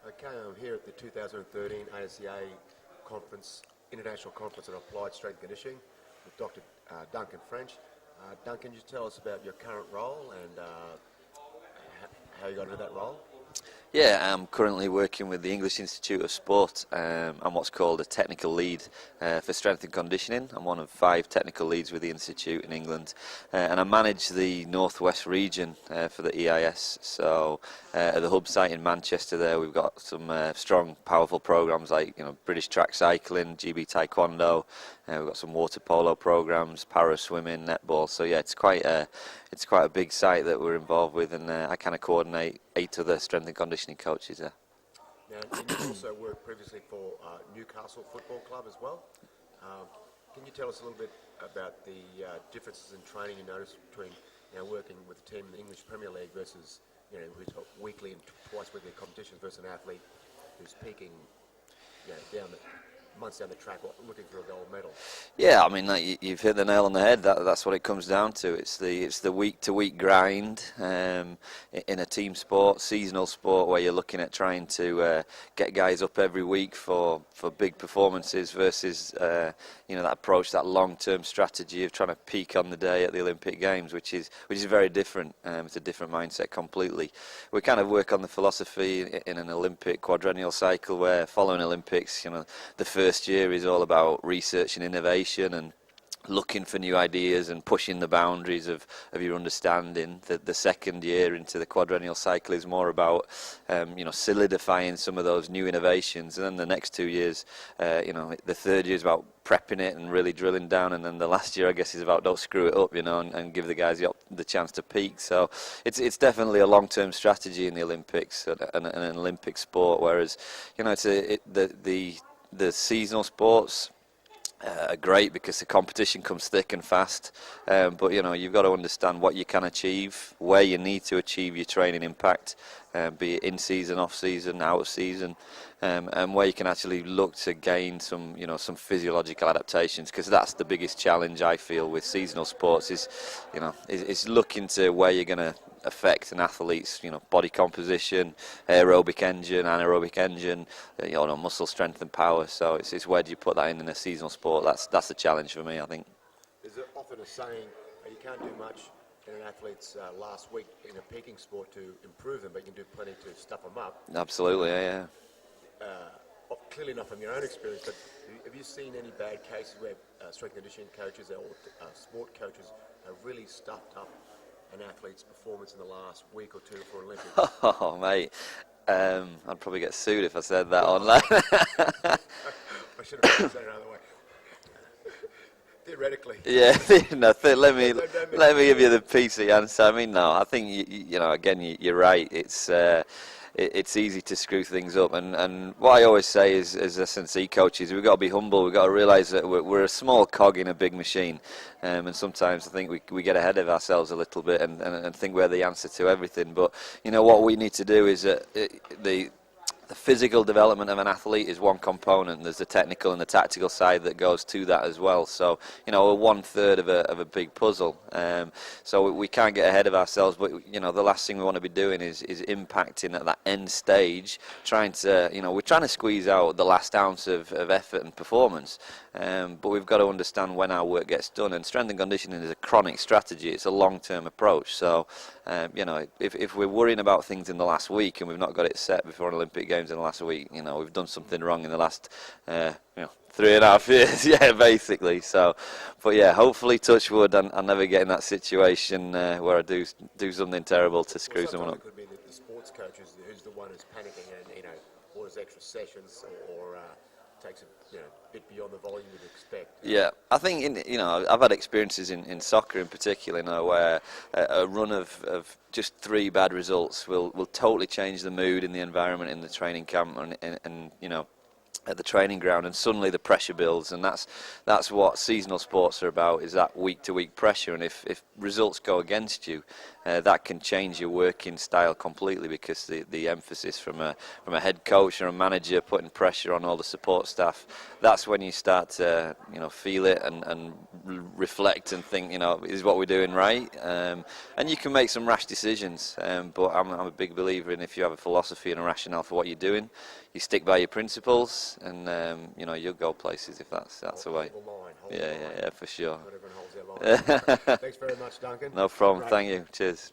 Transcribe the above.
Okay, I'm here at the 2013 ASCA conference, International Conference on Applied Strength and Conditioning with Dr. Duncan French. Duncan, just tell us about your current role and how you got into that role. Yeah, I'm currently working with the English Institute of Sport. I'm what's called a technical lead for strength and conditioning. I'm one of 5 technical leads with the Institute in England, and I manage the Northwest region for the EIS. So at the hub site in Manchester there, we've got some strong, powerful programs like British track cycling, GB taekwondo. We've got some water polo programs, para swimming, netball. So yeah, it's quite a big site that we're involved with, and I kind of coordinate 8 other strength and conditioning coaches there. Now, and you also worked previously for Newcastle Football Club as well. Can you tell us a little bit about the differences in training you noticed between working with a team in the English Premier League versus who's got weekly and twice weekly competitions versus an athlete who's peaking months down the track looking for a gold medal? Yeah, I mean, you've hit the nail on the head. That's what it comes down to. It's the week-to-week grind in a team sport, seasonal sport, where you're looking at trying to get guys up every week for big performances versus that approach, that long-term strategy of trying to peak on the day at the Olympic Games, which is very different. It's a different mindset completely. We kind of work on the philosophy in an Olympic quadrennial cycle where following Olympics, the first year is all about research and innovation and looking for new ideas and pushing the boundaries of your understanding. The second year into the quadrennial cycle is more about solidifying some of those new innovations, and then the next 2 years, the third year is about prepping it and really drilling down, and then the last year I guess is about don't screw it up, and give the guys the chance to peak. So it's definitely a long-term strategy in the Olympics and an Olympic sport, whereas the seasonal sports are great because the competition comes thick and fast, but you've got to understand what you can achieve, where you need to achieve your training impact, be it in season, off season, out of season, and where you can actually look to gain some physiological adaptations, because that's the biggest challenge I feel with seasonal sports is looking to where you're going to affect an athlete's body composition, aerobic engine, anaerobic engine, muscle strength and power. So it's where do you put that in a seasonal sport? That's the challenge for me, I think. There's often a saying you can't do much in an athlete's last week in a peaking sport to improve them, but you can do plenty to stuff them up. Absolutely, yeah. Clearly not from your own experience, but have you seen any bad cases where strength and conditioning coaches or sport coaches have really stuffed up an athlete's performance in the last week or two for Olympics? Oh, mate. I'd probably get sued if I said that online. I should have said it another way. Theoretically. Yeah, let me give you the PC answer. I mean, no, I think again, you're right. It's easy to screw things up, and what I always say is, as S&C coaches, we've got to be humble. We've got to realise that we're a small cog in a big machine, and sometimes I think we get ahead of ourselves a little bit and think we're the answer to everything. But what we need to do is the physical development of an athlete is one component. There's the technical and the tactical side that goes to that as well. So, we're 1/3 of a big puzzle. So we can't get ahead of ourselves. But the last thing we want to be doing is impacting at that end stage, trying to we're trying to squeeze out the last ounce of effort and performance. But we've got to understand when our work gets done. And strength and conditioning is a chronic strategy. It's a long-term approach. So, if we're worrying about things in the last week and we've not got it set before an Olympic Games in the last week, we've done something wrong in the last 3.5 years. Yeah, basically. So, but yeah, hopefully, touch wood, I'll never get in that situation where I do something terrible to screw someone up. It could be the sports coach who's the one who's panicking and orders extra sessions or takes a bit beyond the volume you'd expect. Yeah, I think I've had experiences in soccer in particular, where a run of just 3 bad results will totally change the mood in the environment in the training camp and at the training ground, and suddenly the pressure builds, and that's what seasonal sports are about, is that week-to-week pressure. And if results go against you, that can change your working style completely, because the emphasis from a head coach or a manager putting pressure on all the support staff, that's when you start to feel it and reflect and think, is what we're doing right? And you can make some rash decisions, but I'm a big believer in, if you have a philosophy and a rationale for what you're doing, you stick by your principles, and you'll go places if that's the way. Yeah, for sure. Not everyone holds their line. Thanks very much, Duncan. No problem. Great. Thank you. Cheers.